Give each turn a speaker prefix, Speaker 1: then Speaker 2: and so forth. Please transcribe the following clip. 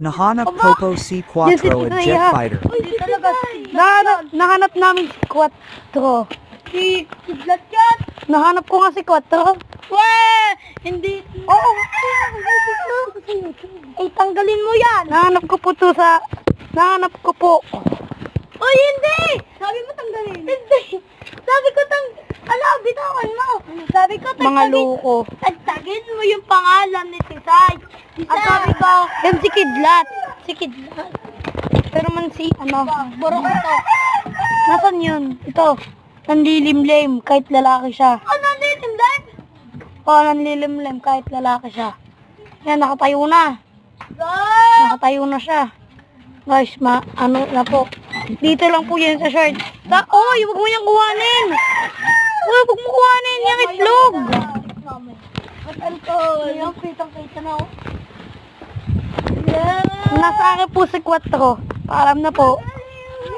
Speaker 1: Nahanap
Speaker 2: Aba!
Speaker 1: Popo C4
Speaker 2: Yan si
Speaker 1: a
Speaker 2: Tisay,
Speaker 1: jet
Speaker 2: ha?
Speaker 1: fighter.
Speaker 2: Uy, talaga nahanap namin si Quattro. Si Kidlat yan. Nahanap ko nga si Quattro. Weh! Hindi. Oo. Ay, tanggalin mo yan. Nahanap ko po to sa... Nahanap ko po. Uy, hindi! Sabi mo tanggalin. Hindi. Sabi ko Ano, bitawan mo. Sabi ko mga loko. Tagtagin mo yung pangalan ni Tisay. At sabi ko, yan si Kidlat. Si Kidlat. Pero man si, burong ito. Nasaan yun? Ito. Nanlilimlim kahit lalaki siya. Oh, nanlilimlim? Oo, nanlilimlim kahit lalaki siya. Yan, nakatayo na. Nakatayo na siya. Guys, na po. Dito lang po yan sa short. Oy, huwag mo niyang kuhanin. Uy, huwag mo kuhanin yung itlog. Yung kitang-kita na ako. Nasa akin po si Quattro. Paalam na po.